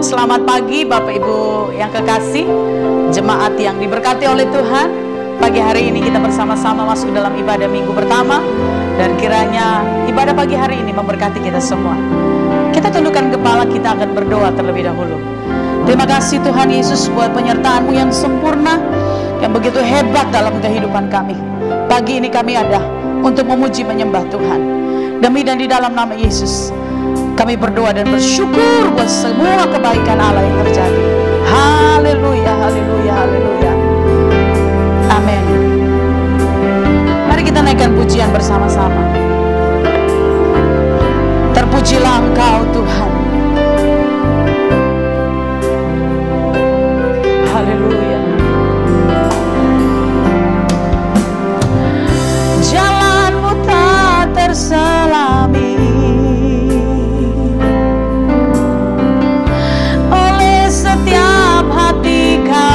Selamat pagi Bapak Ibu yang kekasih, jemaat yang diberkati oleh Tuhan. Pagi hari ini kita bersama-sama masuk dalam ibadah minggu pertama, dan kiranya ibadah pagi hari ini memberkati kita semua. Kita tundukkan kepala, kita akan berdoa terlebih dahulu. Terima kasih Tuhan Yesus buat penyertaan-Mu yang sempurna, yang begitu hebat dalam kehidupan kami. Pagi ini kami ada untuk memuji menyembah Tuhan. Demi dan di dalam nama Yesus kami berdoa dan bersyukur buat semua kebaikan Allah yang terjadi. Haleluya, haleluya, haleluya. Amin. Mari kita naikkan pujian bersama-sama. Terpujilah Engkau Tuhan. Haleluya. Jalan-Mu tak terselami oleh setiap hati kami.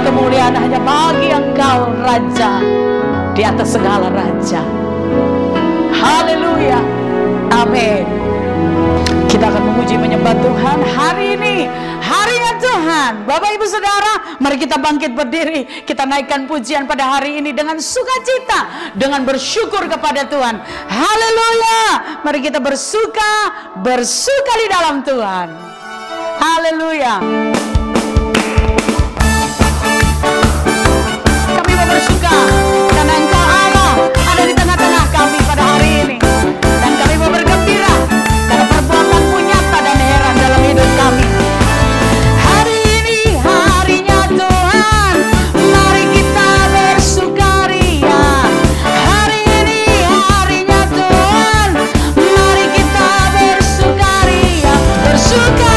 kemuliaan hanya bagi Engkau, Raja di atas segala raja. Haleluya. Amin. Kita akan memuji menyembah Tuhan hari ini, harinya Tuhan. Bapak Ibu Saudara, mari kita bangkit berdiri. Kita naikkan pujian pada hari ini dengan sukacita, dengan bersyukur kepada Tuhan. Haleluya. Mari kita bersuka di dalam Tuhan. Haleluya. Kami mau bersuka karena Engkau Allah ada di tengah-tengah kami pada hari ini. Dan kami mau bergembira karena perbuatan-Mu nyata dan heran dalam hidup kami. Hari ini harinya Tuhan, mari kita bersukaria. Hari ini harinya Tuhan, mari kita bersukaria. Bersuka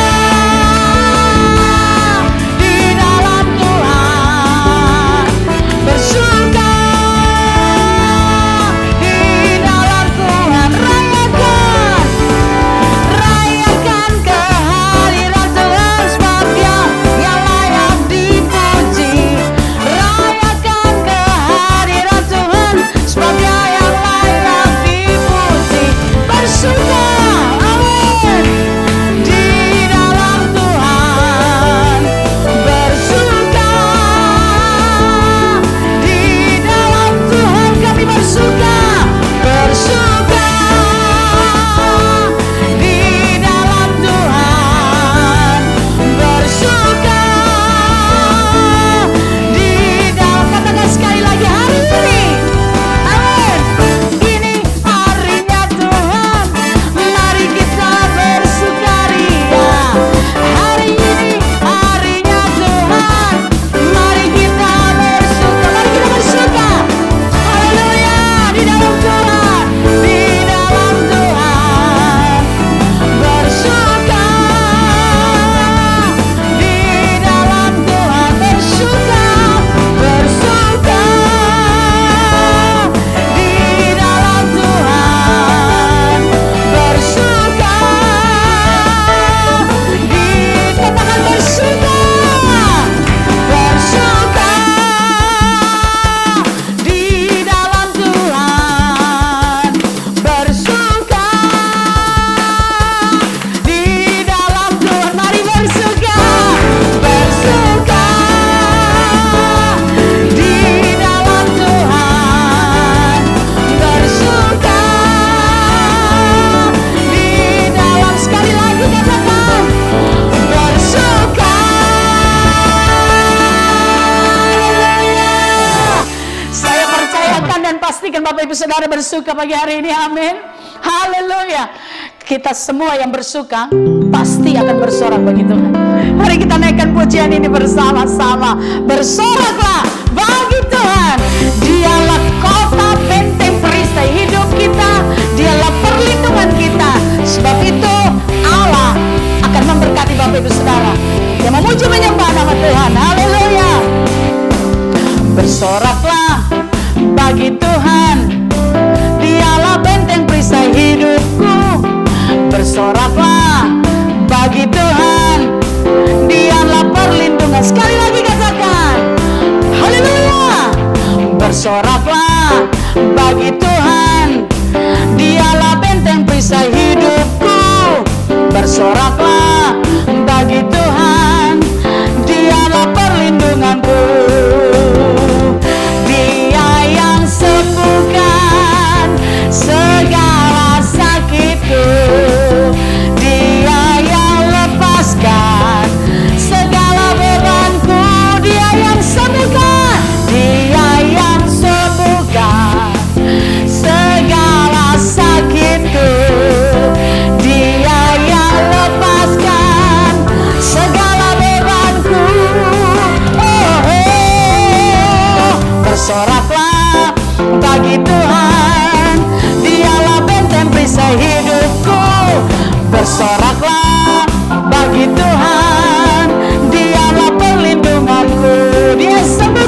Bapak Ibu Saudara bersuka pagi hari ini, amin. Haleluya. Kita semua yang bersuka pasti akan bersorak bagi Tuhan. Mari kita naikkan pujian ini bersama-sama. Bersoraklah bagi Tuhan. Dialah kota benteng perisai hidup kita. Dialah perlindungan kita. Sebab itu Allah akan memberkati Bapak Ibu Saudara yang memuji menyembah nama Tuhan. Haleluya. Bersoraklah bagi Tuhan, Dialah benteng perisai hidupku. Bersoraklah bagi Tuhan, Dialah perlindungan. Sekali lagi katakan, haleluya. Bersoraklah bagi Tuhan, Dialah benteng perisai hidupku. Bersoraklah bagi Tuhan, Dialah perlindunganku. Segala sakitku, Dia yang lepaskan. Segala bebanku, Dia yang sembuhkan. Dia yang sembuhkan. Segala sakitku, Dia yang lepaskan. Segala bebanku, oh, oh. Bersoraklah bagi Tuhan, Dialah benteng perisai hidupku. Bersoraklah bagi Tuhan, Dialah perlindunganku. Dia sembuh.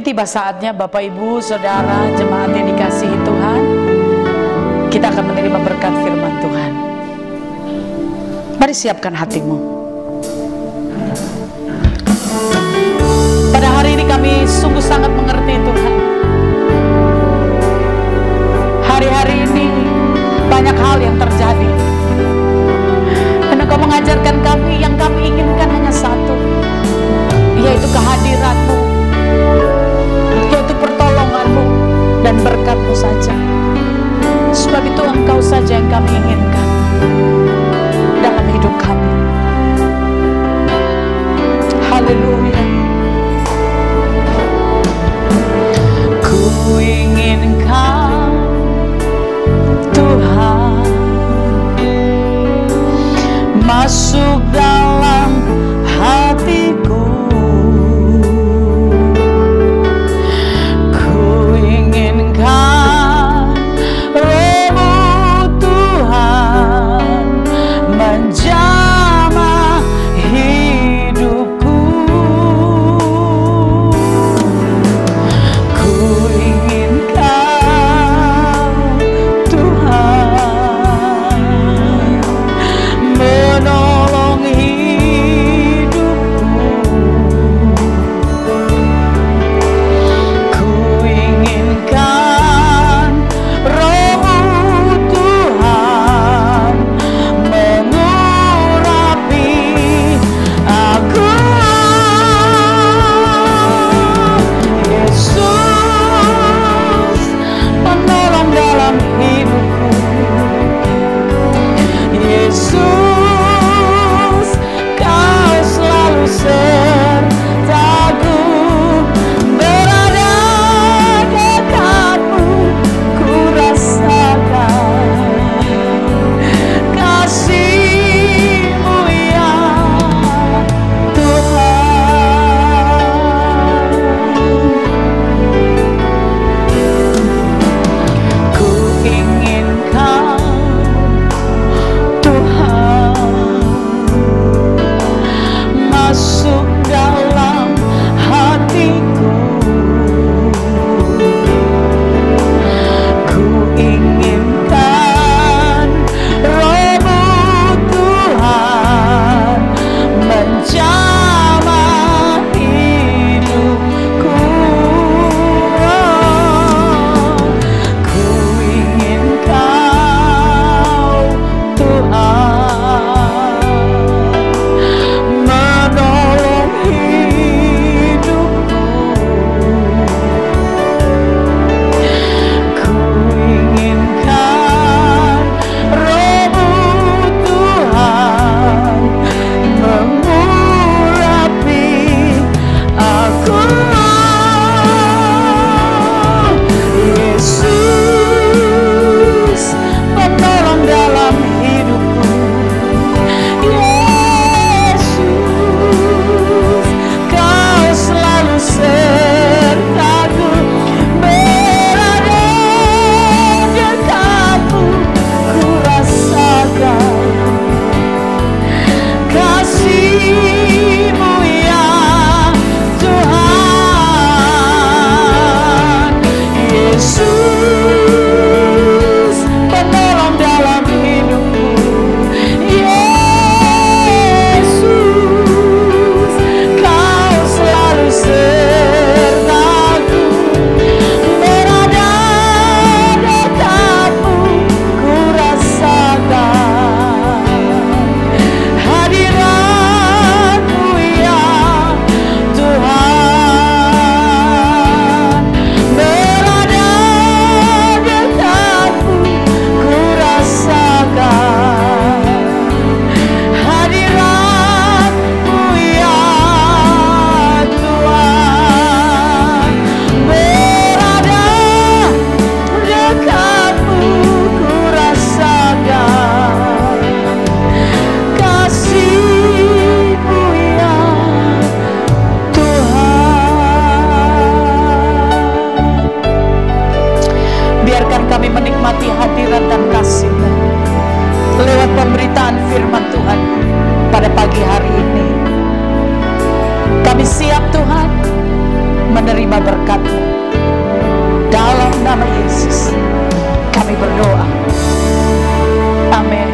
tiba saatnya Bapak Ibu Saudara jemaat yang dikasihi Tuhan, kita akan menerima berkat firman Tuhan. Mari siapkan hatimu. Pada hari ini kami sungguh sangat mengerti Tuhan. Hari-hari ini banyak hal yang terjadi, dan Engkau mengajarkan kami yang kami inginkan hanya satu, yaitu kehadiran-Mu, yaitu pertolongan-Mu dan berkat-Mu saja. Sebab itu Engkau saja yang kami inginkan dalam hidup kami. Haleluya. Ku inginkan Tuhan masuk dalam hatiku. Ku inginkan Roh-Mu Tuhan menerima berkat-Mu. Dalam nama Yesus kami berdoa. Amin.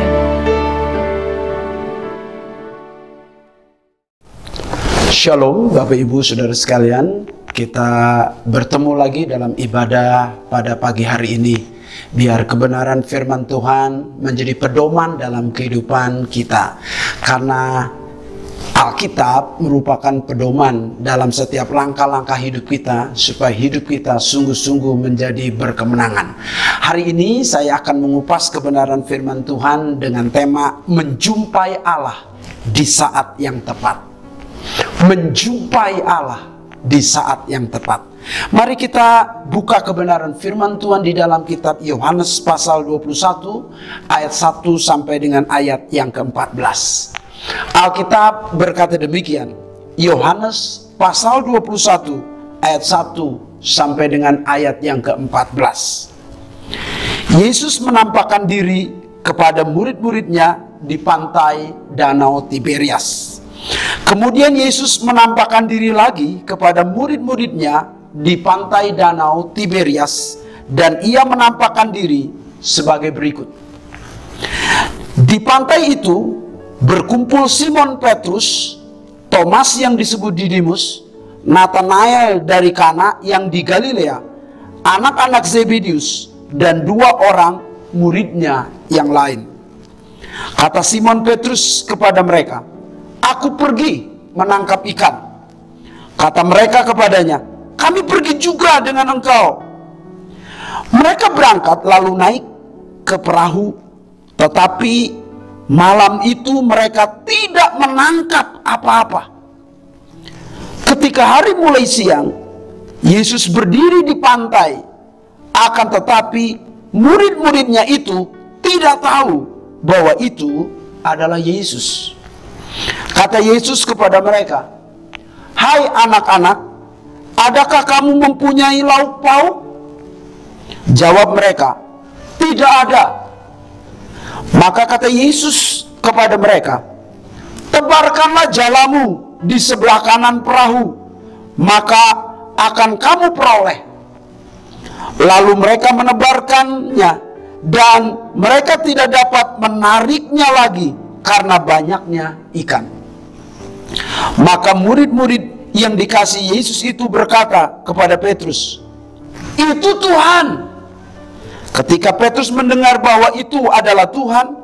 Shalom Bapak Ibu Saudara sekalian, kita bertemu lagi dalam ibadah pada pagi hari ini. Biar kebenaran firman Tuhan menjadi pedoman dalam kehidupan kita. Karena Alkitab merupakan pedoman dalam setiap langkah-langkah hidup kita, supaya hidup kita sungguh-sungguh menjadi berkemenangan. Hari ini saya akan mengupas kebenaran firman Tuhan dengan tema menjumpai Allah di saat yang tepat. Menjumpai Allah di saat yang tepat. Mari kita buka kebenaran firman Tuhan di dalam kitab Yohanes pasal 21 ayat 1 sampai dengan ayat yang ke-14. Alkitab berkata demikian. Yohanes pasal 21 ayat 1 sampai dengan ayat yang ke-14. Yesus menampakkan diri kepada murid-muridnya di pantai Danau Tiberias. Kemudian Yesus menampakkan diri lagi kepada murid-muridnya di pantai Danau Tiberias, dan ia menampakkan diri sebagai berikut. Di pantai itu berkumpul Simon Petrus, Thomas yang disebut Didimus, Nathanael dari Kana yang di Galilea, anak-anak Zebedius, dan 2 orang muridnya yang lain. Kata Simon Petrus kepada mereka, "Aku pergi menangkap ikan." Kata mereka kepadanya, "Kami pergi juga dengan engkau." Mereka berangkat lalu naik ke perahu, tetapi malam itu mereka tidak menangkap apa-apa. Ketika hari mulai siang, Yesus berdiri di pantai, akan tetapi murid-muridnya itu tidak tahu bahwa itu adalah Yesus. Kata Yesus kepada mereka, "Hai anak-anak, adakah kamu mempunyai lauk pauk?" Jawab mereka, "Tidak ada." Maka kata Yesus kepada mereka, "Tebarkanlah jalamu di sebelah kanan perahu, maka akan kamu peroleh." Lalu mereka menebarkannya, dan mereka tidak dapat menariknya lagi karena banyaknya ikan. Maka murid-murid yang dikasihi Yesus itu berkata kepada Petrus, "Itu Tuhan." Ketika Petrus mendengar bahwa itu adalah Tuhan,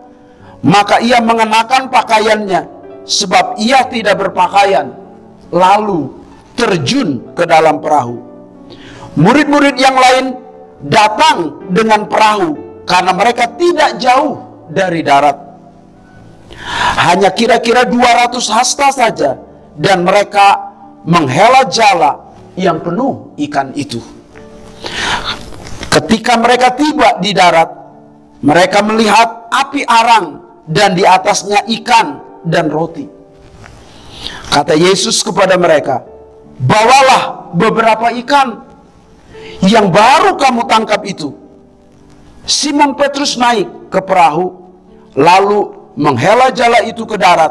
maka ia mengenakan pakaiannya, sebab ia tidak berpakaian, lalu terjun ke dalam perahu. Murid-murid yang lain datang dengan perahu karena mereka tidak jauh dari darat. Hanya kira-kira 200 hasta saja, dan mereka menghela jala yang penuh ikan itu. Ketika mereka tiba di darat, mereka melihat api arang dan di atasnya ikan dan roti. Kata Yesus kepada mereka, "Bawalah beberapa ikan yang baru kamu tangkap itu." Simon Petrus naik ke perahu, lalu menghela jala itu ke darat,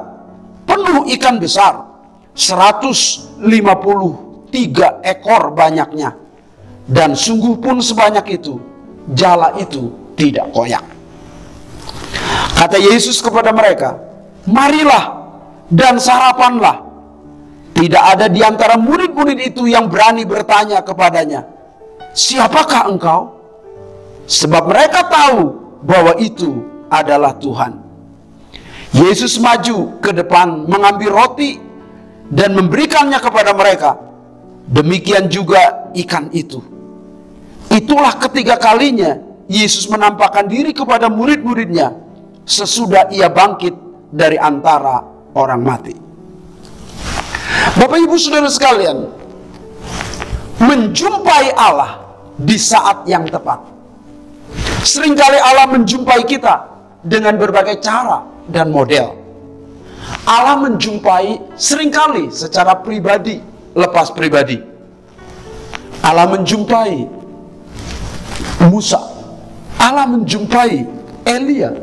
penuh ikan besar, 153 ekor banyaknya. Dan sungguh pun sebanyak itu, jala itu tidak koyak. Kata Yesus kepada mereka, "Marilah dan sarapanlah." Tidak ada di antara murid-murid itu yang berani bertanya kepadanya, "Siapakah engkau?" Sebab mereka tahu bahwa itu adalah Tuhan. Yesus maju ke depan mengambil roti dan memberikannya kepada mereka. Demikian juga ikan itu. Itulah ketiga kalinya Yesus menampakkan diri kepada murid-muridnya sesudah ia bangkit dari antara orang mati. Bapak Ibu Saudara sekalian, menjumpai Allah di saat yang tepat. Seringkali Allah menjumpai kita dengan berbagai cara dan model. Allah menjumpai seringkali secara pribadi, lepas pribadi. Allah menjumpai Musa, Allah menjumpai Elia,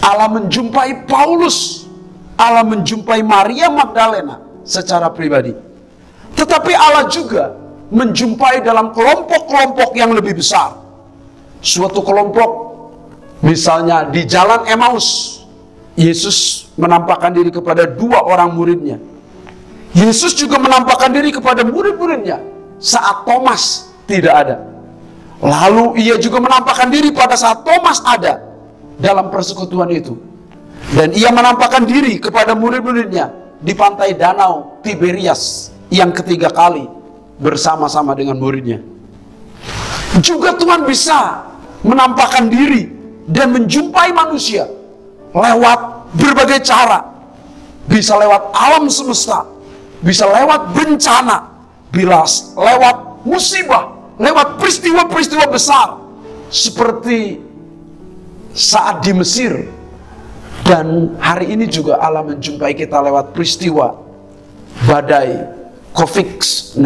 Allah menjumpai Paulus, Allah menjumpai Maria Magdalena secara pribadi. Tetapi Allah juga menjumpai dalam kelompok-kelompok yang lebih besar. Suatu kelompok, misalnya di jalan Emmaus, Yesus menampakkan diri kepada 2 orang muridnya. Yesus juga menampakkan diri kepada murid-muridnya saat Thomas tidak ada. Lalu ia juga menampakkan diri pada saat Thomas ada dalam persekutuan itu. Dan ia menampakkan diri kepada murid-muridnya di pantai danau Tiberias yang ketiga kali bersama-sama dengan muridnya. Juga Tuhan bisa menampakkan diri dan menjumpai manusia lewat berbagai cara. Bisa lewat alam semesta, bisa lewat bencana, bila lewat musibah, lewat peristiwa-peristiwa besar seperti saat di Mesir. Dan hari ini juga Allah menjumpai kita lewat peristiwa badai COVID-19.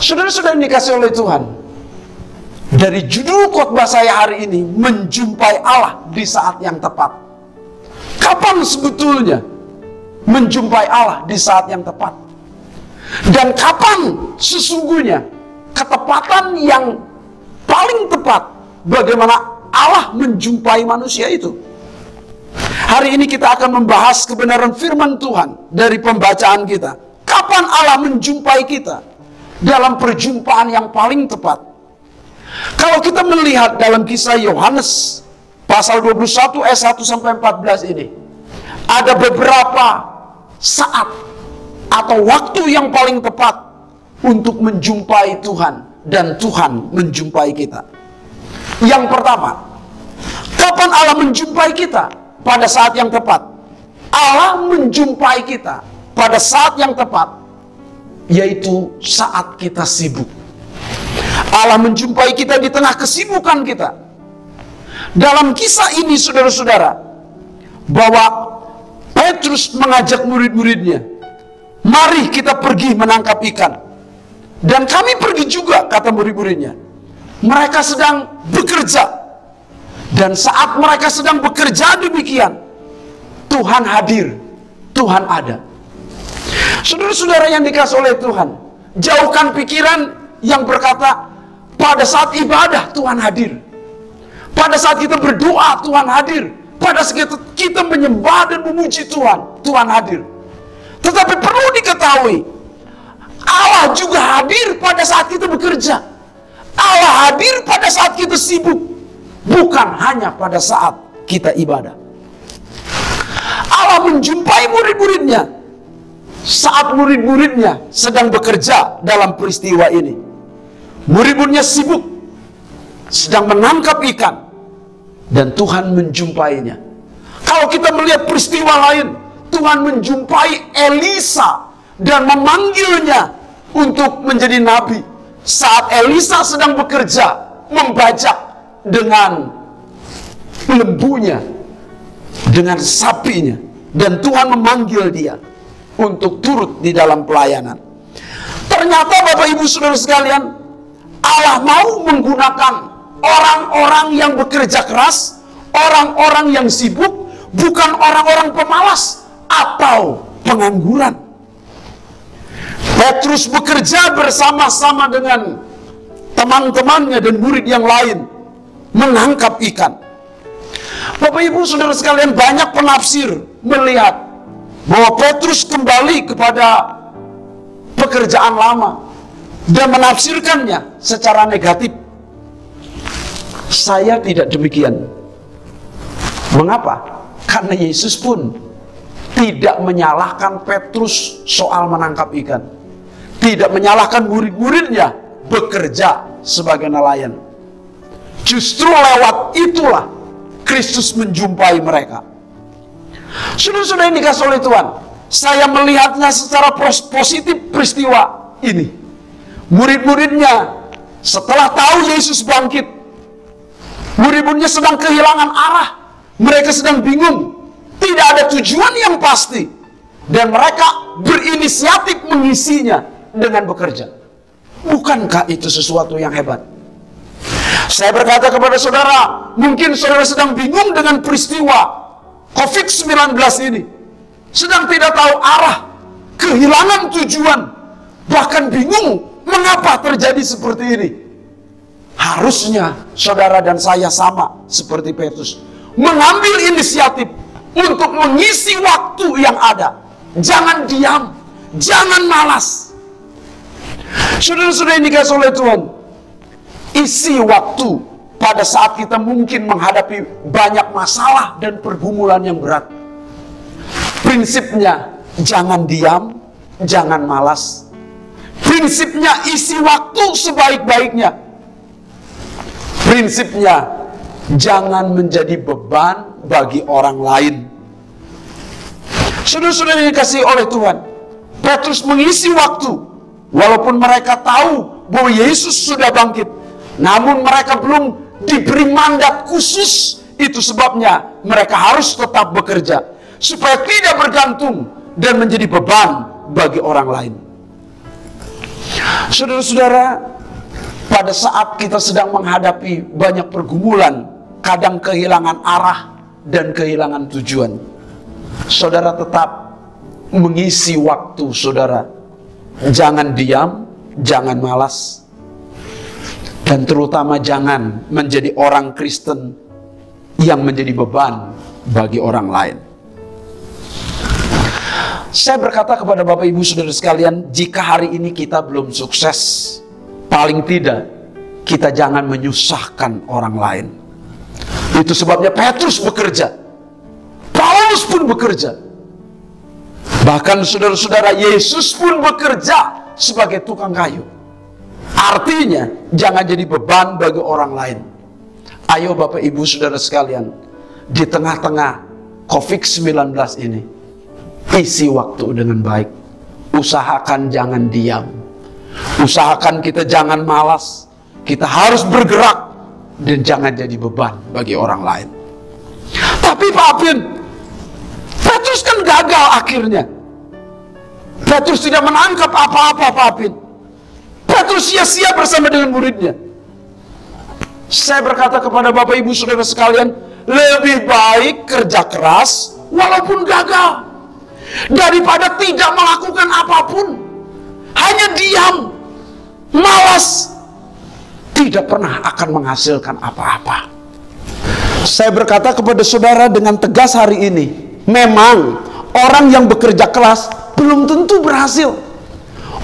Saudara-saudara yang dikasihi oleh Tuhan, dari judul khotbah saya hari ini, menjumpai Allah di saat yang tepat. Kapan sebetulnya menjumpai Allah di saat yang tepat? Dan kapan sesungguhnya ketepatan yang paling tepat bagaimana Allah menjumpai manusia itu? Hari ini kita akan membahas kebenaran firman Tuhan dari pembacaan kita. Kapan Allah menjumpai kita dalam perjumpaan yang paling tepat? Kalau kita melihat dalam kisah Yohanes pasal 21 ayat 1 sampai 14 ini, ada beberapa saat atau waktu yang paling tepat untuk menjumpai Tuhan dan Tuhan menjumpai kita. Yang pertama, kapan Allah menjumpai kita? Pada saat yang tepat. Allah menjumpai kita pada saat yang tepat, yaitu saat kita sibuk. Allah menjumpai kita di tengah kesibukan kita. Dalam kisah ini, saudara-saudara, bahwa Petrus mengajak murid-muridnya, mari kita pergi menangkap ikan. Dan kami pergi juga, kata murid-muridnya. Mereka sedang bekerja. Dan saat mereka sedang bekerja demikian, Tuhan hadir, Tuhan ada. Saudara-saudara yang dikasihi oleh Tuhan, jauhkan pikiran yang berkata, pada saat ibadah Tuhan hadir. Pada saat kita berdoa Tuhan hadir. Pada saat kita menyembah dan memuji Tuhan, Tuhan hadir. Tetapi perlu diketahui, Allah juga hadir pada saat kita bekerja. Allah hadir pada saat kita sibuk. Bukan hanya pada saat kita ibadah. Allah menjumpai murid-muridnya saat murid-muridnya sedang bekerja dalam peristiwa ini. Murid-muridnya sibuk, sedang menangkap ikan, dan Tuhan menjumpainya. Kalau kita melihat peristiwa lain, Tuhan menjumpai Elisa dan memanggilnya untuk menjadi nabi. Saat Elisa sedang bekerja, membajak dengan lembunya, dengan sapinya, dan Tuhan memanggil dia untuk turut di dalam pelayanan. Ternyata Bapak Ibu Saudara sekalian, Allah mau menggunakan orang-orang yang bekerja keras, orang-orang yang sibuk, bukan orang-orang pemalas atau pengangguran. Petrus bekerja bersama-sama dengan teman-temannya dan murid yang lain menangkap ikan. Bapak Ibu Saudara sekalian, banyak penafsir melihat bahwa Petrus kembali kepada pekerjaan lama dan menafsirkannya secara negatif. Saya tidak demikian. Mengapa? Karena Yesus pun tidak menyalahkan Petrus soal menangkap ikan. Tidak menyalahkan murid-muridnya bekerja sebagai nelayan. Justru lewat itulah Kristus menjumpai mereka. Saudara-saudara yang dikasihi oleh Tuhan, saya melihatnya secara positif peristiwa ini. Murid-muridnya setelah tahu Yesus bangkit, murid-muridnya sedang kehilangan arah. Mereka sedang bingung, tidak ada tujuan yang pasti, dan mereka berinisiatif mengisinya dengan bekerja. Bukankah itu sesuatu yang hebat? Saya berkata kepada saudara, mungkin saudara sedang bingung dengan peristiwa COVID-19 ini, sedang tidak tahu arah, kehilangan tujuan, bahkan bingung mengapa terjadi seperti ini. Harusnya saudara dan saya sama seperti Petrus, mengambil inisiatif untuk mengisi waktu yang ada. Jangan diam, jangan malas. Saudara-saudara yang dikasihi oleh Tuhan, isi waktu pada saat kita mungkin menghadapi banyak masalah dan pergumulan yang berat. Prinsipnya, jangan diam, jangan malas. Prinsipnya, isi waktu sebaik-baiknya. Prinsipnya, jangan menjadi beban bagi orang lain. Saudara-saudara yang dikasihi oleh Tuhan, Petrus mengisi waktu, walaupun mereka tahu bahwa Yesus sudah bangkit, namun mereka belum diberi mandat khusus. Itu sebabnya mereka harus tetap bekerja, supaya tidak bergantung dan menjadi beban bagi orang lain. Saudara-saudara, pada saat kita sedang menghadapi banyak pergumulan, kadang kehilangan arah dan kehilangan tujuan, saudara tetap mengisi waktu saudara. Jangan diam, jangan malas, dan terutama jangan menjadi orang Kristen yang menjadi beban bagi orang lain. Saya berkata kepada Bapak Ibu Saudara sekalian, jika hari ini kita belum sukses, paling tidak kita jangan menyusahkan orang lain. Itu sebabnya Petrus bekerja, Paulus pun bekerja, bahkan saudara-saudara, Yesus pun bekerja sebagai tukang kayu. Artinya jangan jadi beban bagi orang lain. Ayo Bapak Ibu Saudara sekalian, di tengah-tengah COVID-19 ini, isi waktu dengan baik. Usahakan jangan diam, usahakan kita jangan malas. Kita harus bergerak dan jangan jadi beban bagi orang lain. Tapi Pak Apin, Petrus kan gagal akhirnya. Petrus tidak menangkap apa-apa Pak Apin. Petrus sia-sia bersama dengan muridnya. Saya berkata kepada Bapak Ibu Saudara sekalian, lebih baik kerja keras walaupun gagal, daripada tidak melakukan apapun, hanya diam, malas, tidak pernah akan menghasilkan apa-apa. Saya berkata kepada saudara dengan tegas hari ini, memang orang yang bekerja keras belum tentu berhasil,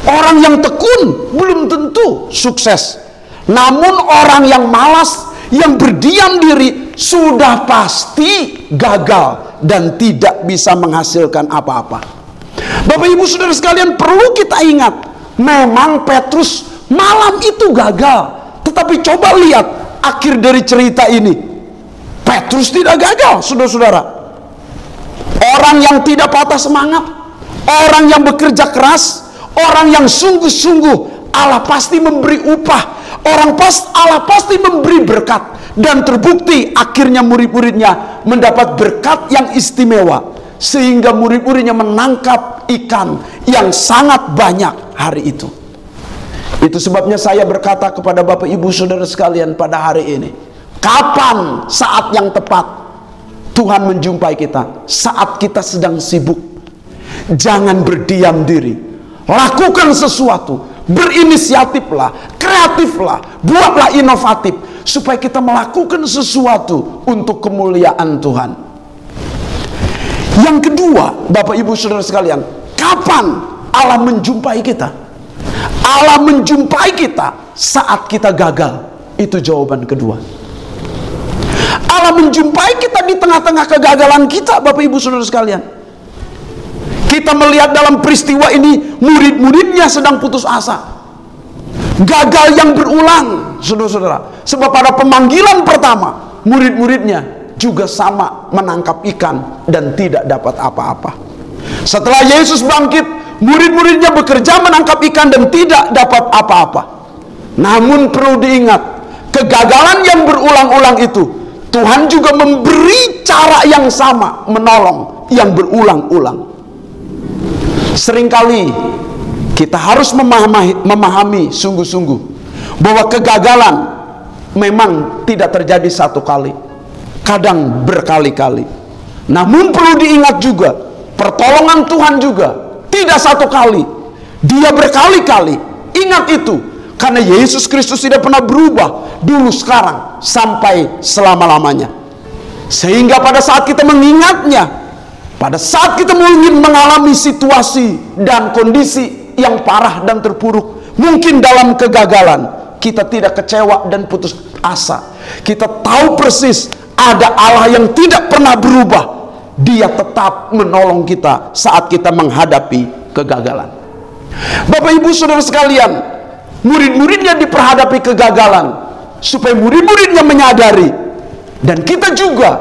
orang yang tekun belum tentu sukses. Namun orang yang malas, yang berdiam diri, sudah pasti gagal dan tidak bisa menghasilkan apa-apa. Bapak Ibu Saudara sekalian, perlu kita ingat, memang Petrus malam itu gagal, tetapi coba lihat akhir dari cerita ini. Petrus tidak gagal, saudara-saudara. Orang yang tidak patah semangat, orang yang bekerja keras, orang yang sungguh-sungguh, Allah pasti memberi upah. Allah pasti memberi berkat. Dan terbukti akhirnya murid-muridnya mendapat berkat yang istimewa, sehingga murid-muridnya menangkap ikan yang sangat banyak hari itu. Itu sebabnya saya berkata kepada Bapak Ibu Saudara sekalian pada hari ini, kapan saat yang tepat Tuhan menjumpai kita? Saat kita sedang sibuk. Jangan berdiam diri, lakukan sesuatu, berinisiatiflah, kreatiflah, buatlah inovatif, supaya kita melakukan sesuatu untuk kemuliaan Tuhan. Yang kedua, Bapak Ibu Saudara sekalian, kapan Allah menjumpai kita? Allah menjumpai kita saat kita gagal. Itu jawaban kedua. Allah menjumpai kita di tengah-tengah kegagalan kita, Bapak Ibu Saudara sekalian. Kita melihat dalam peristiwa ini, murid-muridnya sedang putus asa, gagal yang berulang, saudara-saudara. Sebab pada pemanggilan pertama, murid-muridnya juga sama menangkap ikan dan tidak dapat apa-apa. Setelah Yesus bangkit, murid-muridnya bekerja menangkap ikan dan tidak dapat apa-apa. Namun perlu diingat, kegagalan yang berulang-ulang itu, Tuhan juga memberi cara yang sama menolong yang berulang-ulang. Seringkali kita harus memahami sungguh-sungguh bahwa kegagalan memang tidak terjadi satu kali, kadang berkali-kali. Namun perlu diingat juga, pertolongan Tuhan juga tidak satu kali, Dia berkali-kali. Ingat itu. Karena Yesus Kristus tidak pernah berubah. Dulu, sekarang, sampai selama-lamanya. Sehingga pada saat kita mengingatnya, pada saat kita ingin mengalami situasi dan kondisi yang parah dan terpuruk, mungkin dalam kegagalan, kita tidak kecewa dan putus asa. Kita tahu persis ada Allah yang tidak pernah berubah. Dia tetap menolong kita saat kita menghadapi kegagalan. Bapak Ibu Saudara sekalian, murid-muridnya diperhadapi kegagalan, supaya murid-muridnya menyadari, dan kita juga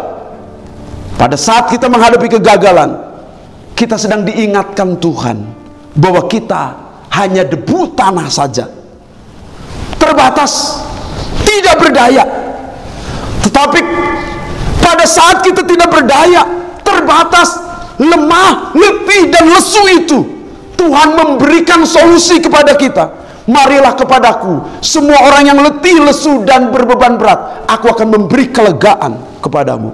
pada saat kita menghadapi kegagalan, kita sedang diingatkan Tuhan bahwa kita hanya debu tanah saja, terbatas, tidak berdaya. Tetapi pada saat kita tidak berdaya, terbatas, lemah, letih, dan lesu itu, Tuhan memberikan solusi kepada kita. Marilah kepadaku semua orang yang letih, lesu, dan berbeban berat, aku akan memberi kelegaan kepadamu.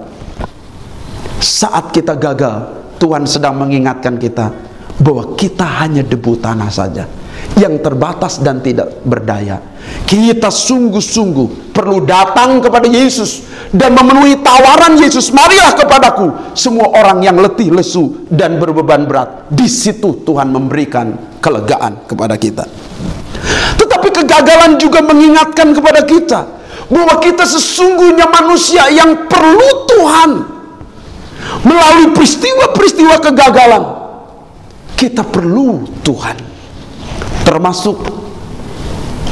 Saat kita gagal, Tuhan sedang mengingatkan kita bahwa kita hanya debu tanah saja, yang terbatas dan tidak berdaya. Kita sungguh-sungguh perlu datang kepada Yesus dan memenuhi tawaran Yesus. Marilah kepadaku semua orang yang letih, lesu, dan berbeban berat. Di situ Tuhan memberikan kelegaan kepada kita. Tetapi kegagalan juga mengingatkan kepada kita bahwa kita sesungguhnya manusia yang perlu Tuhan. Melalui peristiwa-peristiwa kegagalan, kita perlu Tuhan. Termasuk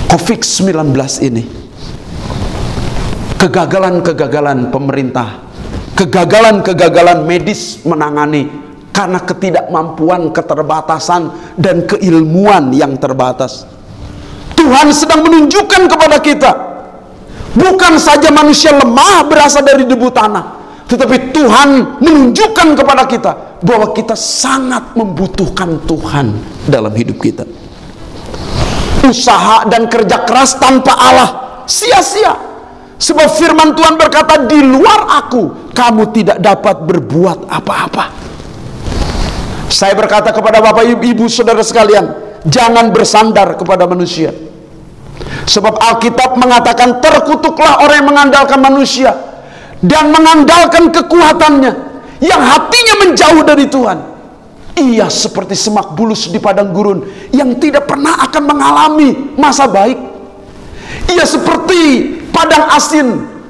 COVID-19 ini. Kegagalan-kegagalan pemerintah, kegagalan-kegagalan medis menangani karena ketidakmampuan, keterbatasan, dan keilmuan yang terbatas. Tuhan sedang menunjukkan kepada kita, bukan saja manusia lemah berasal dari debu tanah, tetapi Tuhan menunjukkan kepada kita bahwa kita sangat membutuhkan Tuhan dalam hidup kita. Usaha dan kerja keras tanpa Allah sia-sia. Sebab firman Tuhan berkata, di luar aku, kamu tidak dapat berbuat apa-apa. Saya berkata kepada Bapak Ibu Saudara sekalian, jangan bersandar kepada manusia. Sebab Alkitab mengatakan, terkutuklah orang yang mengandalkan manusia dan mengandalkan kekuatannya, yang hatinya menjauh dari Tuhan. Ia seperti semak bulus di padang gurun yang tidak pernah akan mengalami masa baik. Ia seperti padang asin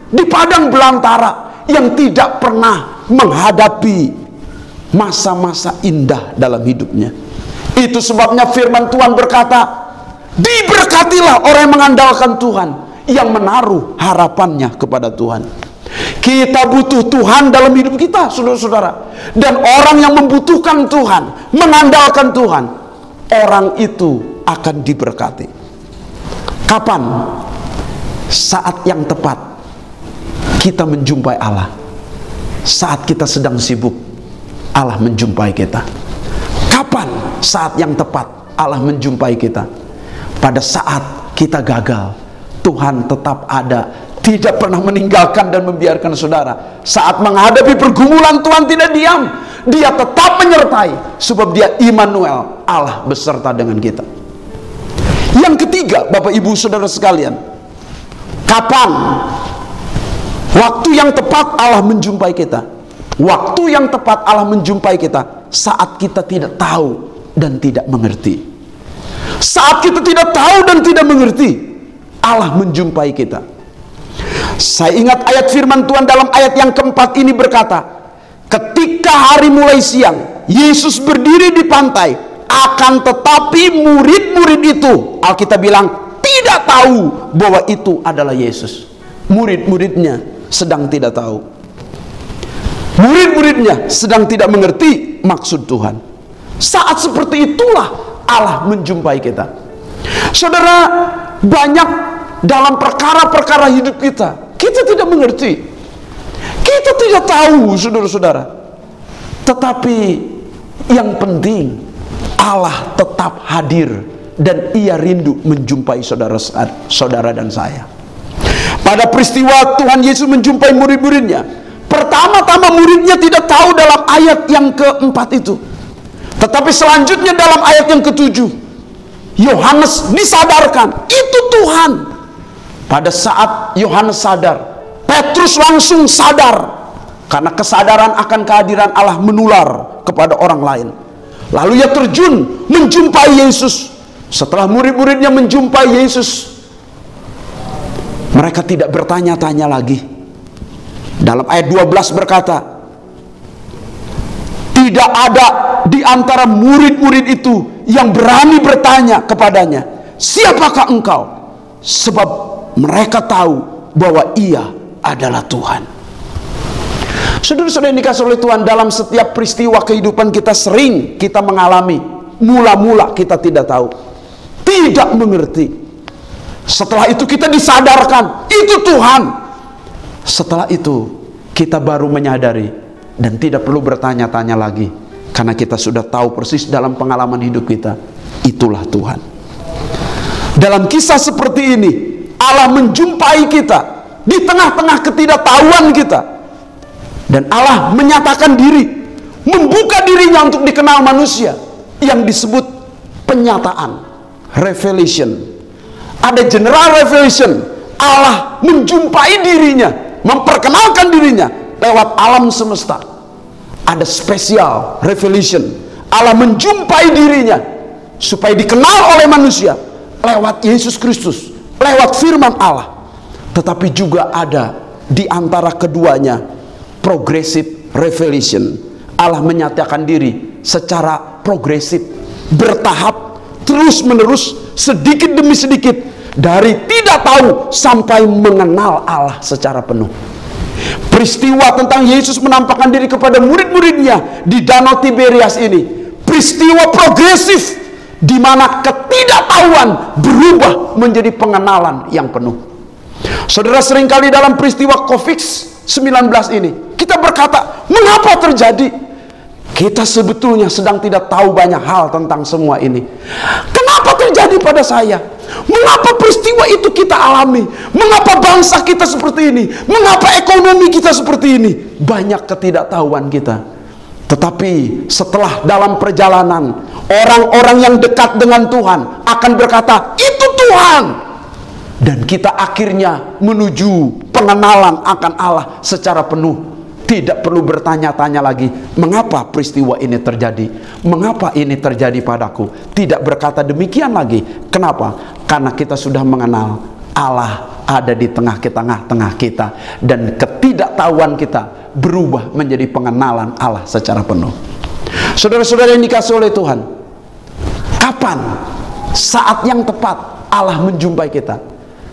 di padang belantara yang tidak pernah menghadapi masa-masa indah dalam hidupnya. Itu sebabnya firman Tuhan berkata, diberkatilah orang yang mengandalkan Tuhan, yang menaruh harapannya kepada Tuhan. Kita butuh Tuhan dalam hidup kita, saudara-saudara. Dan orang yang membutuhkan Tuhan, mengandalkan Tuhan, orang itu akan diberkati. Kapan? Saat yang tepat kita menjumpai Allah. Saat kita sedang sibuk, Allah menjumpai kita. Kapan saat yang tepat Allah menjumpai kita? Pada saat kita gagal, Tuhan tetap ada, tidak pernah meninggalkan dan membiarkan saudara. Saat menghadapi pergumulan, Tuhan tidak diam, Dia tetap menyertai, sebab Dia Immanuel, Allah beserta dengan kita. Yang ketiga, Bapak Ibu Saudara sekalian, kapan waktu yang tepat Allah menjumpai kita? Waktu yang tepat Allah menjumpai kita saat kita tidak tahu dan tidak mengerti. Saat kita tidak tahu dan tidak mengerti, Allah menjumpai kita. Saya ingat ayat firman Tuhan dalam ayat yang keempat ini berkata, ketika hari mulai siang, Yesus berdiri di pantai, akan tetapi murid-murid itu, Alkitab bilang, tidak tahu bahwa itu adalah Yesus. Murid-muridnya sedang tidak tahu. Murid-muridnya sedang tidak mengerti maksud Tuhan. Saat seperti itulah Allah menjumpai kita. Saudara, banyak dalam perkara-perkara hidup kita tidak mengerti, kita tidak tahu, saudara-saudara. Tetapi yang penting, Allah tetap hadir dan Ia rindu menjumpai saudara dan saya. Pada peristiwa Tuhan Yesus menjumpai murid-muridnya, pertama-tama muridnya tidak tahu dalam ayat yang keempat itu. Tetapi selanjutnya dalam ayat yang ketujuh, Yohanes disadarkan, itu Tuhan. Pada saat Yohanes sadar, Petrus langsung sadar, karena kesadaran akan kehadiran Allah menular kepada orang lain. Lalu ia terjun menjumpai Yesus. Setelah murid-muridnya menjumpai Yesus, mereka tidak bertanya-tanya lagi. Dalam ayat 12 berkata, tidak ada di antara murid-murid itu yang berani bertanya kepadanya, siapakah engkau? Sebab mereka tahu bahwa ia adalah Tuhan. Saudara-saudara yang dikasihi oleh Tuhan, dalam setiap peristiwa kehidupan kita sering kita mengalami, mula-mula kita tidak tahu, tidak mengerti. Setelah itu kita disadarkan, itu Tuhan. Setelah itu kita baru menyadari dan tidak perlu bertanya-tanya lagi, karena kita sudah tahu persis dalam pengalaman hidup kita, itulah Tuhan. Dalam kisah seperti ini, Allah menjumpai kita di tengah-tengah ketidaktahuan kita, dan Allah menyatakan diri, membuka dirinya untuk dikenal manusia, yang disebut penyataan, revelation. Ada general revelation, Allah menjumpai dirinya, memperkenalkan dirinya lewat alam semesta. Ada special revelation, Allah menjumpai dirinya supaya dikenal oleh manusia lewat Yesus Kristus, lewat firman Allah. Tetapi juga ada di antara keduanya progressive revelation, Allah menyatakan diri secara progresif, bertahap, terus menerus, sedikit demi sedikit, dari tidak tahu sampai mengenal Allah secara penuh. Peristiwa tentang Yesus menampakkan diri kepada murid-muridnya di Danau Tiberias ini, peristiwa progresif, di mana ketidaktahuan berubah menjadi pengenalan yang penuh. Saudara, seringkali dalam peristiwa COVID-19 ini kita berkata, mengapa terjadi? Kita sebetulnya sedang tidak tahu banyak hal tentang semua ini. Kenapa terjadi pada saya? Mengapa peristiwa itu kita alami? Mengapa bangsa kita seperti ini? Mengapa ekonomi kita seperti ini? Banyak ketidaktahuan kita. Tetapi setelah dalam perjalanan, orang-orang yang dekat dengan Tuhan akan berkata, itu Tuhan. Dan kita akhirnya menuju pengenalan akan Allah secara penuh. Tidak perlu bertanya-tanya lagi, mengapa peristiwa ini terjadi? Mengapa ini terjadi padaku? Tidak berkata demikian lagi. Kenapa? Karena kita sudah mengenal Allah ada di tengah-tengah kita. Dan ketidaktahuan kita berubah menjadi pengenalan Allah secara penuh. Saudara-saudara yang dikasihi oleh Tuhan, kapan saat yang tepat Allah menjumpai kita?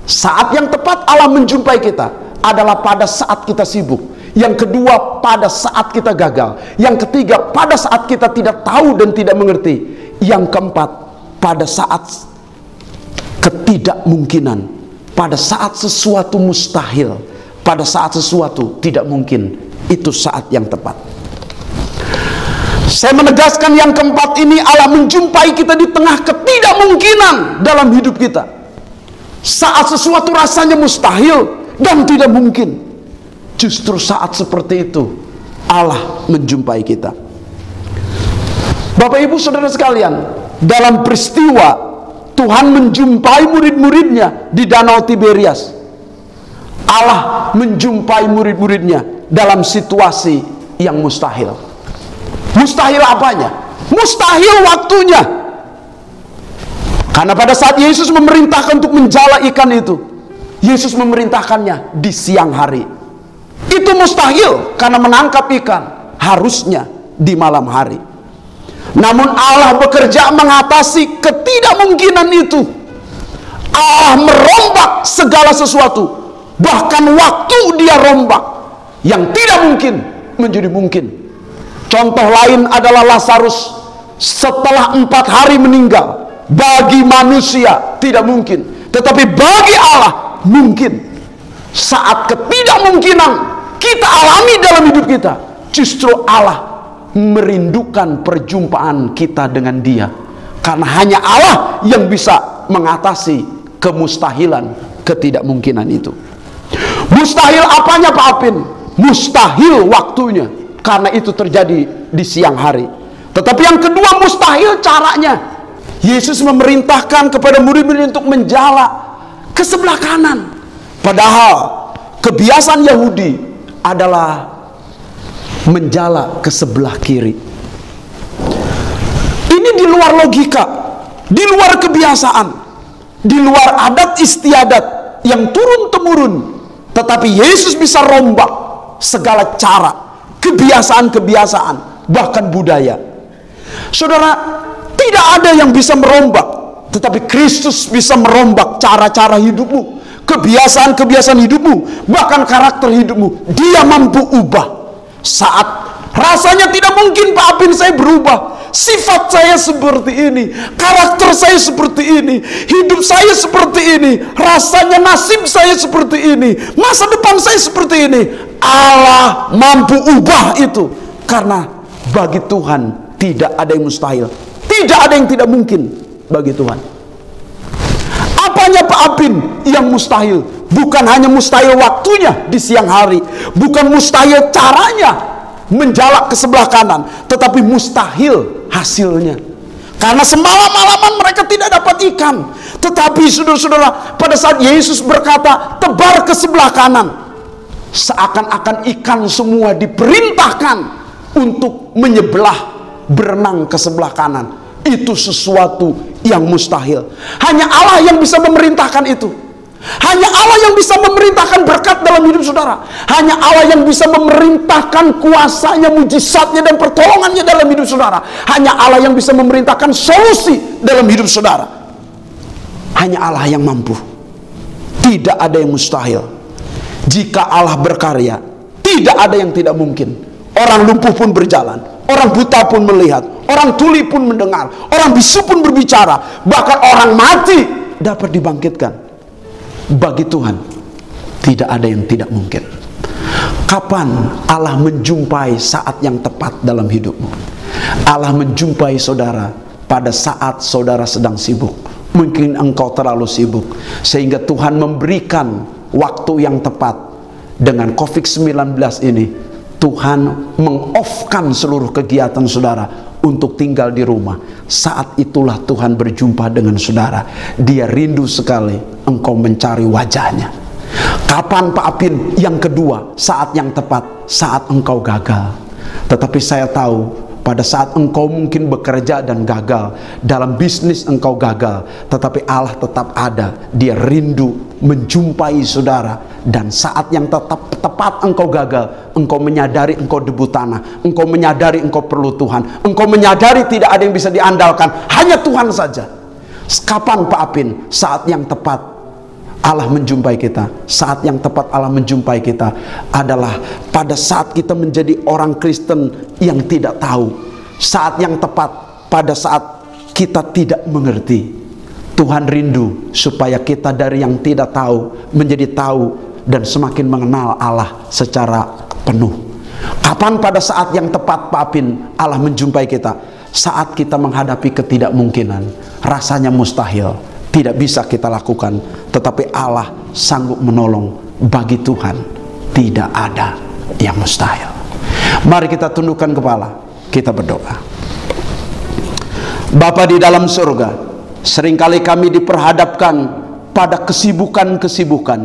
Saat yang tepat Allah menjumpai kita adalah pada saat kita sibuk. Yang kedua, pada saat kita gagal. Yang ketiga, pada saat kita tidak tahu dan tidak mengerti. Yang keempat, pada saat ketidakmungkinan, pada saat sesuatu mustahil, pada saat sesuatu tidak mungkin. Itu saat yang tepat. Saya menegaskan yang keempat ini, Allah menjumpai kita di tengah ketidakmungkinan dalam hidup kita. Saat sesuatu rasanya mustahil dan tidak mungkin, justru saat seperti itu Allah menjumpai kita. Bapak ibu saudara sekalian, dalam peristiwa Tuhan menjumpai murid-muridnya di Danau Tiberias, Allah menjumpai murid-muridnya dalam situasi yang mustahil. Mustahil apanya? Mustahil waktunya. Karena pada saat Yesus memerintahkan untuk menjala ikan itu, Yesus memerintahkannya di siang hari. Itu mustahil, karena menangkap ikan harusnya di malam hari. Namun Allah bekerja mengatasi ketidakmungkinan itu. Allah merombak segala sesuatu, bahkan waktu Dia rombak yang tidak mungkin menjadi mungkin. Contoh lain adalah Lazarus setelah 4 hari meninggal. Bagi manusia tidak mungkin, tetapi bagi Allah mungkin. Saat ketidakmungkinan kita alami dalam hidup kita, justru Allah merindukan perjumpaan kita dengan Dia, karena hanya Allah yang bisa mengatasi kemustahilan, ketidakmungkinan itu. Mustahil apanya Pak Apin? Mustahil waktunya, karena itu terjadi di siang hari. Tetapi yang kedua, mustahil caranya. Yesus memerintahkan kepada murid-murid untuk menjala ke sebelah kanan. Padahal kebiasaan Yahudi adalah menjala ke sebelah kiri. Ini di luar logika, di luar kebiasaan, di luar adat istiadat yang turun-temurun. Tetapi Yesus bisa rombak segala cara, kebiasaan-kebiasaan, bahkan budaya. Saudara, tidak ada yang bisa merombak, tetapi Kristus bisa merombak cara-cara hidupmu, kebiasaan-kebiasaan hidupmu, bahkan karakter hidupmu. Dia mampu ubah. Saat rasanya tidak mungkin, Pak Apin, saya berubah, sifat saya seperti ini, karakter saya seperti ini, hidup saya seperti ini, rasanya nasib saya seperti ini, masa depan saya seperti ini. Allah mampu ubah itu, karena bagi Tuhan tidak ada yang mustahil, tidak ada yang tidak mungkin bagi Tuhan. Apanya Pak Apin yang mustahil? Bukan hanya mustahil waktunya di siang hari, bukan mustahil caranya menjalak ke sebelah kanan, tetapi mustahil hasilnya. Karena semalam-malaman mereka tidak dapat ikan. Tetapi saudara-saudara, pada saat Yesus berkata tebar ke sebelah kanan, seakan-akan ikan semua diperintahkan untuk menyebelah, berenang ke sebelah kanan. Itu sesuatu yang mustahil. Hanya Allah yang bisa memerintahkan itu. Hanya Allah yang bisa memerintahkan berkat dalam hidup saudara. Hanya Allah yang bisa memerintahkan kuasanya, mujizatnya, dan pertolongannya dalam hidup saudara. Hanya Allah yang bisa memerintahkan solusi dalam hidup saudara. Hanya Allah yang mampu. Tidak ada yang mustahil. Jika Allah berkarya, tidak ada yang tidak mungkin. Orang lumpuh pun berjalan, orang buta pun melihat, orang tuli pun mendengar, orang bisu pun berbicara, bahkan orang mati dapat dibangkitkan. Bagi Tuhan tidak ada yang tidak mungkin. Kapan Allah menjumpai saat yang tepat dalam hidupmu? Allah menjumpai saudara pada saat saudara sedang sibuk. Mungkin engkau terlalu sibuk sehingga Tuhan memberikan waktu yang tepat. Dengan COVID-19 ini, Tuhan meng-off-kan seluruh kegiatan saudara untuk tinggal di rumah. Saat itulah Tuhan berjumpa dengan saudara. Dia rindu sekali engkau mencari wajahnya. Kapan Pak Apin? Yang kedua, saat yang tepat, saat engkau gagal. Tetapi saya tahu pada saat engkau mungkin bekerja dan gagal, dalam bisnis engkau gagal, tetapi Allah tetap ada. Dia rindu menjumpai saudara. Dan saat yang tepat engkau gagal, engkau menyadari engkau debu tanah, engkau menyadari engkau perlu Tuhan, engkau menyadari tidak ada yang bisa diandalkan, hanya Tuhan saja. Kapan Pak Apin? Saat yang tepat Allah menjumpai kita. Saat yang tepat Allah menjumpai kita adalah pada saat kita menjadi orang Kristen yang tidak tahu. Saat yang tepat pada saat kita tidak mengerti. Tuhan rindu supaya kita dari yang tidak tahu menjadi tahu dan semakin mengenal Allah secara penuh. Kapan pada saat yang tepat Pak Apin Allah menjumpai kita? Saat kita menghadapi ketidakmungkinan, rasanya mustahil, tidak bisa kita lakukan, tetapi Allah sanggup menolong. Bagi Tuhan tidak ada yang mustahil. Mari kita tundukkan kepala, kita berdoa. Bapa di dalam surga, seringkali kami diperhadapkan pada kesibukan-kesibukan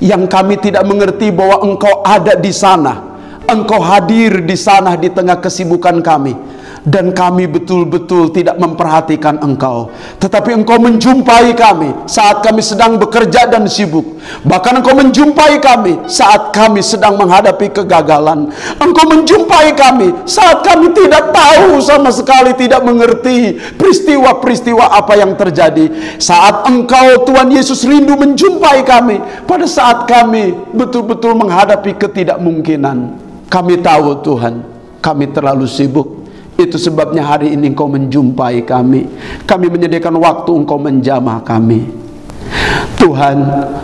yang kami tidak mengerti bahwa Engkau ada di sana, Engkau hadir di sana di tengah kesibukan kami. Dan kami betul-betul tidak memperhatikan Engkau. Tetapi Engkau menjumpai kami saat kami sedang bekerja dan sibuk. Bahkan Engkau menjumpai kami saat kami sedang menghadapi kegagalan. Engkau menjumpai kami saat kami tidak tahu sama sekali, tidak mengerti peristiwa-peristiwa apa yang terjadi. Saat Engkau Tuhan Yesus rindu menjumpai kami pada saat kami betul-betul menghadapi ketidakmungkinan. Kami tahu Tuhan, kami terlalu sibuk. Itu sebabnya hari ini Engkau menjumpai kami. Kami menyediakan waktu Engkau menjamah kami. Tuhan,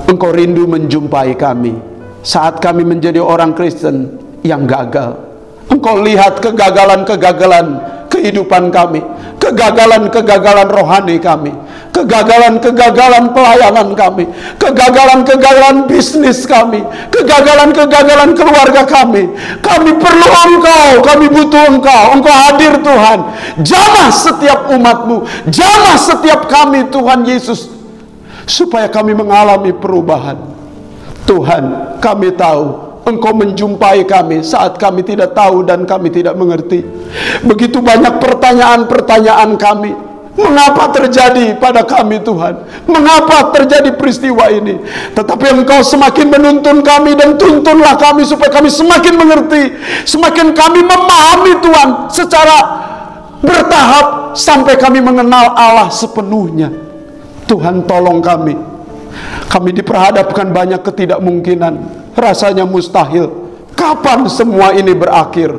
Engkau rindu menjumpai kami saat kami menjadi orang Kristen yang gagal. Engkau lihat kegagalan-kegagalan kehidupan kami, kegagalan-kegagalan rohani kami. kegagalan-kegagalan pelayanan kami, kegagalan-kegagalan bisnis kami, kegagalan-kegagalan keluarga kami. Kami perlu Engkau, kami butuh Engkau. Engkau hadir Tuhan. Jamah setiap umat-Mu, jamah setiap kami Tuhan Yesus, supaya kami mengalami perubahan. Tuhan, kami tahu Engkau menjumpai kami saat kami tidak tahu dan kami tidak mengerti. Begitu banyak pertanyaan-pertanyaan kami. Mengapa terjadi pada kami Tuhan? Mengapa terjadi peristiwa ini? Tetapi Engkau semakin menuntun kami, dan tuntunlah kami supaya kami semakin mengerti, semakin kami memahami Tuhan secara bertahap sampai kami mengenal Allah sepenuhnya. Tuhan, tolong kami. Kami diperhadapkan banyak ketidakmungkinan. Rasanya mustahil. Kapan semua ini berakhir?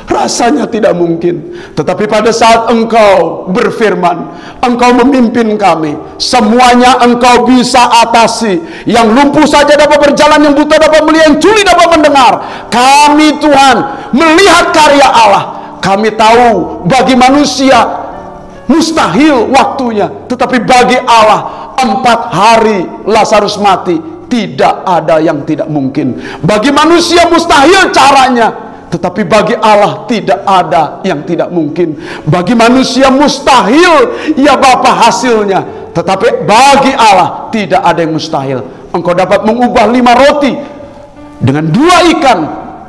Rasanya tidak mungkin. Tetapi pada saat Engkau berfirman, Engkau memimpin kami, semuanya Engkau bisa atasi. Yang lumpuh saja dapat berjalan, yang buta dapat melihat, yang tuli dapat mendengar. Kami Tuhan melihat karya Allah. Kami tahu bagi manusia mustahil waktunya, tetapi bagi Allah 4 hari Lazarus mati, tidak ada yang tidak mungkin. Bagi manusia mustahil caranya, tetapi bagi Allah tidak ada yang tidak mungkin. Bagi manusia mustahil, ya Bapa, hasilnya, tetapi bagi Allah tidak ada yang mustahil. Engkau dapat mengubah 5 roti dengan 2 ikan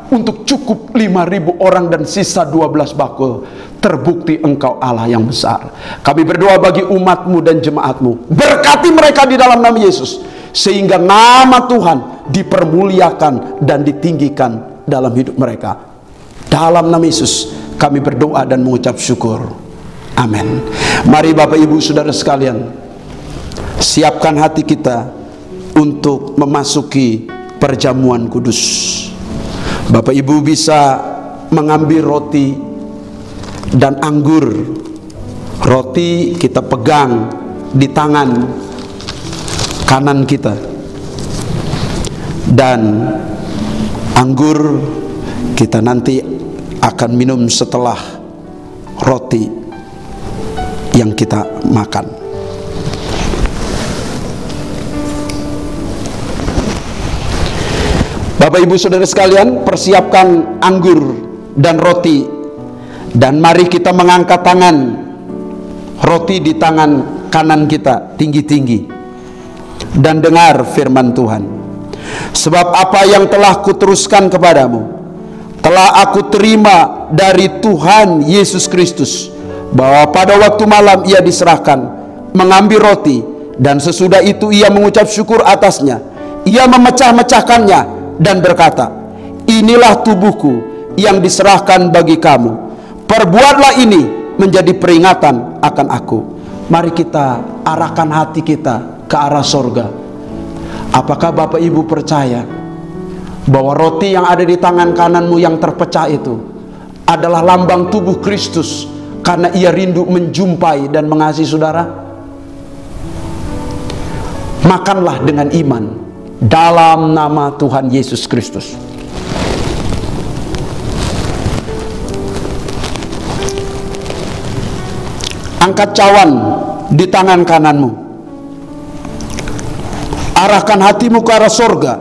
untuk cukup 5.000 orang dan sisa 12 bakul. Terbukti Engkau Allah yang besar. Kami berdoa bagi umat-Mu dan jemaat-Mu. Berkati mereka di dalam nama Yesus, sehingga nama Tuhan dipermuliakan dan ditinggikan dalam hidup mereka. Dalam nama Yesus kami berdoa dan mengucap syukur. Amin. Mari Bapak Ibu Saudara sekalian, siapkan hati kita untuk memasuki perjamuan kudus. Bapak Ibu bisa mengambil roti dan anggur. Roti kita pegang di tangan kanan kita, dan anggur kita nanti akan minum setelah roti yang kita makan. Bapak Ibu Saudara sekalian, persiapkan anggur dan roti, dan mari kita mengangkat tangan. Roti di tangan kanan kita tinggi-tinggi, dan dengar firman Tuhan. Sebab apa yang telah kuteruskan kepadamu telah aku terima dari Tuhan Yesus Kristus, bahwa pada waktu malam ia diserahkan, mengambil roti, dan sesudah itu ia mengucap syukur atasnya. Ia memecah-mecahkannya dan berkata, inilah tubuhku yang diserahkan bagi kamu. Perbuatlah ini menjadi peringatan akan aku. Mari kita arahkan hati kita ke arah sorga. Apakah Bapak Ibu percaya bahwa roti yang ada di tangan kananmu yang terpecah itu adalah lambang tubuh Kristus, karena ia rindu menjumpai dan mengasihi saudara? Makanlah dengan iman dalam nama Tuhan Yesus Kristus. Angkat cawan di tangan kananmu. Arahkan hatimu ke arah sorga.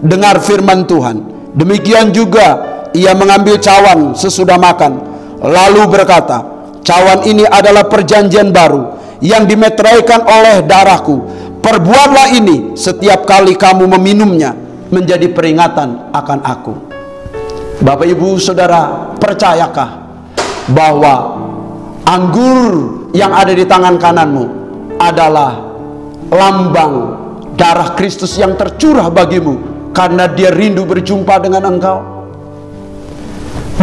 Dengar firman Tuhan. Demikian juga ia mengambil cawan sesudah makan, lalu berkata, cawan ini adalah perjanjian baru yang dimeteraikan oleh darahku. Perbuatlah ini setiap kali kamu meminumnya, menjadi peringatan akan aku. Bapak Ibu Saudara, percayakah bahwa anggur yang ada di tangan kananmu adalah lambang darah Kristus yang tercurah bagimu, karena dia rindu berjumpa dengan engkau?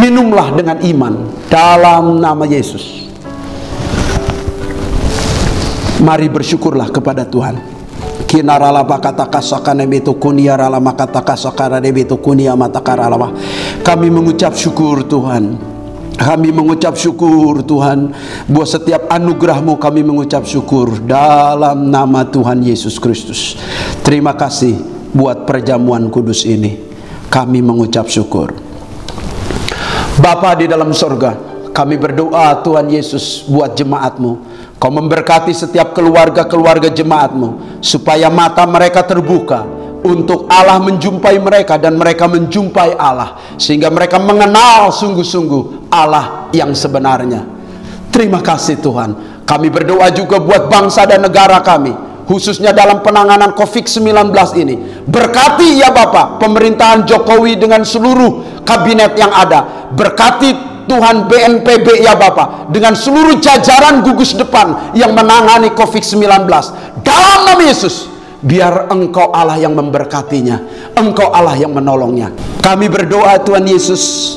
Minumlah dengan iman dalam nama Yesus. Mari bersyukurlah kepada Tuhan. Kinarala bakata kasakane beto kuniarala makata kasakara de beto kunia matakarala. Kami mengucap syukur Tuhan. Kami mengucap syukur Tuhan, buat setiap anugerah-Mu kami mengucap syukur dalam nama Tuhan Yesus Kristus. Terima kasih buat perjamuan kudus ini. Kami mengucap syukur. Bapa di dalam sorga, kami berdoa Tuhan Yesus buat jemaat-Mu. Kau memberkati setiap keluarga-keluarga jemaat-Mu, supaya mata mereka terbuka untuk Allah menjumpai mereka dan mereka menjumpai Allah, sehingga mereka mengenal sungguh-sungguh Allah yang sebenarnya. Terima kasih Tuhan. Kami berdoa juga buat bangsa dan negara kami, khususnya dalam penanganan COVID-19 ini. Berkati ya Bapak pemerintahan Jokowi dengan seluruh kabinet yang ada. Berkati Tuhan BNPB ya Bapak dengan seluruh jajaran gugus depan yang menangani COVID-19. Dalam nama Yesus, biar Engkau Allah yang memberkatinya, Engkau Allah yang menolongnya. Kami berdoa Tuhan Yesus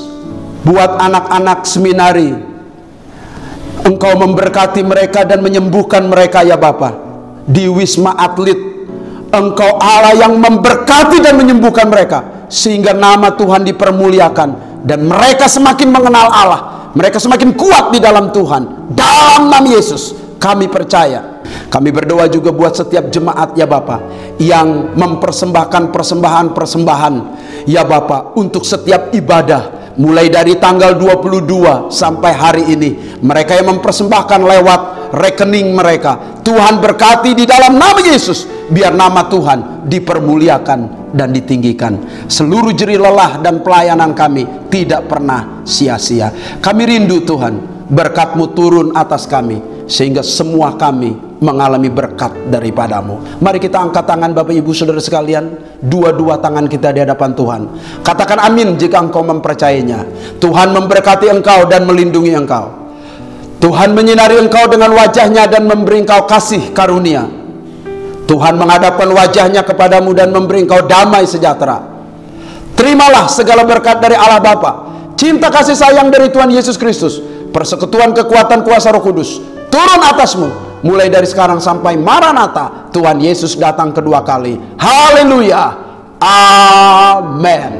buat anak-anak seminari, Engkau memberkati mereka dan menyembuhkan mereka ya Bapak. Di Wisma Atlet, Engkau Allah yang memberkati dan menyembuhkan mereka, sehingga nama Tuhan dipermuliakan dan mereka semakin mengenal Allah, mereka semakin kuat di dalam Tuhan. Dalam nama Yesus kami percaya. Kami berdoa juga buat setiap jemaat ya Bapak yang mempersembahkan persembahan-persembahan ya Bapak untuk setiap ibadah, mulai dari tanggal 22 sampai hari ini. Mereka yang mempersembahkan lewat rekening mereka, Tuhan berkati di dalam nama Yesus, biar nama Tuhan dipermuliakan dan ditinggikan. Seluruh jerih lelah dan pelayanan kami tidak pernah sia-sia. Kami rindu Tuhan, berkat-Mu turun atas kami, sehingga semua kami mengalami berkat daripada-Mu. Mari kita angkat tangan Bapak Ibu Saudara sekalian, dua-dua tangan kita di hadapan Tuhan. Katakan amin jika engkau mempercayainya. Tuhan memberkati engkau dan melindungi engkau. Tuhan menyinari engkau dengan wajahnya dan memberi engkau kasih karunia. Tuhan menghadapkan wajahnya kepadamu dan memberi engkau damai sejahtera. Terimalah segala berkat dari Allah Bapa, cinta kasih sayang dari Tuhan Yesus Kristus, persekutuan kekuatan kuasa Roh Kudus turun atasmu, mulai dari sekarang sampai Maranatha, Tuhan Yesus datang kedua kali. Haleluya, amin.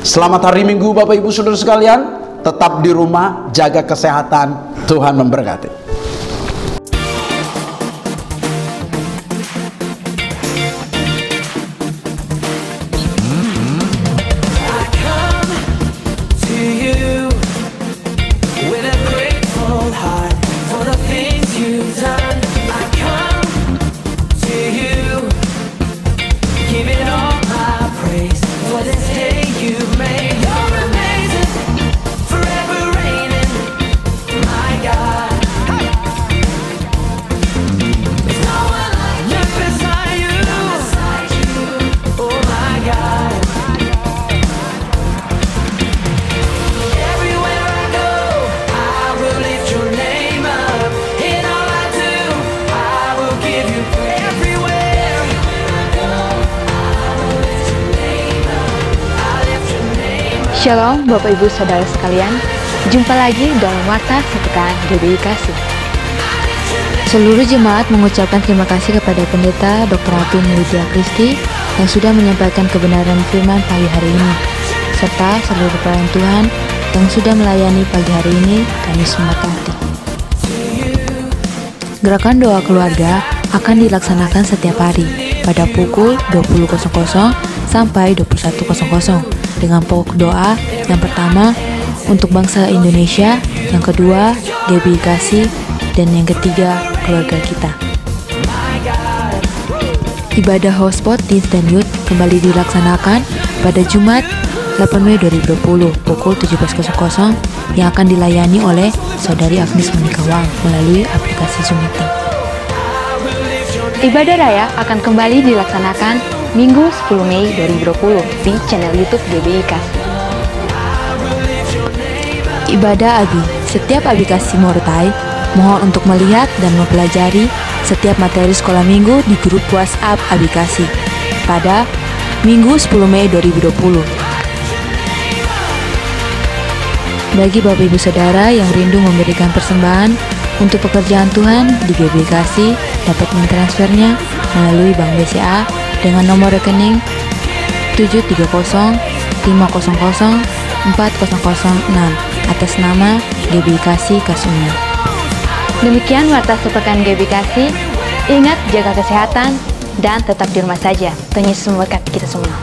Selamat hari Minggu Bapak Ibu Saudara sekalian. Tetap di rumah, jaga kesehatan. Tuhan memberkati. Shalom Bapak Ibu Saudara sekalian, jumpa lagi dalam Warta Sepekan GBI Kasih. Seluruh jemaat mengucapkan terima kasih kepada Pendeta Dr. Atun Lydia Kristi yang sudah menyampaikan kebenaran firman pagi hari ini, serta seluruh pelayan Tuhan yang sudah melayani pagi hari ini. Kami memberkati. Gerakan doa keluarga akan dilaksanakan setiap hari pada pukul 20.00 sampai 21.00 dengan pokok doa yang pertama untuk bangsa Indonesia, yang kedua GBI Kasih, dan yang ketiga keluarga kita. Ibadah hotspot Teens dan Youth kembali dilaksanakan pada Jumat 8 Mei 2020 pukul 17.00 yang akan dilayani oleh Saudari Agnes Monika Wang melalui aplikasi Zoom Meeting. Ibadah raya akan kembali dilaksanakan Minggu 10 Mei 2020 di channel YouTube GBI Kasih. Ibadah Abi. Setiap Abi Kasih Morotai mohon untuk melihat dan mempelajari setiap materi sekolah minggu di grup WhatsApp Abi Kasih pada Minggu 10 Mei 2020. Bagi Bapak Ibu Saudara yang rindu memberikan persembahan untuk pekerjaan Tuhan di GBI Kasih, dapat mentransfernya melalui Bank BCA dengan nomor rekening 73050040006 atas nama GBI Kasih Kasumnya. Demikian Warta Sepekan GBI Kasih. Ingat jaga kesehatan dan tetap di rumah saja. Tuhan Yesus memberkati kita semua.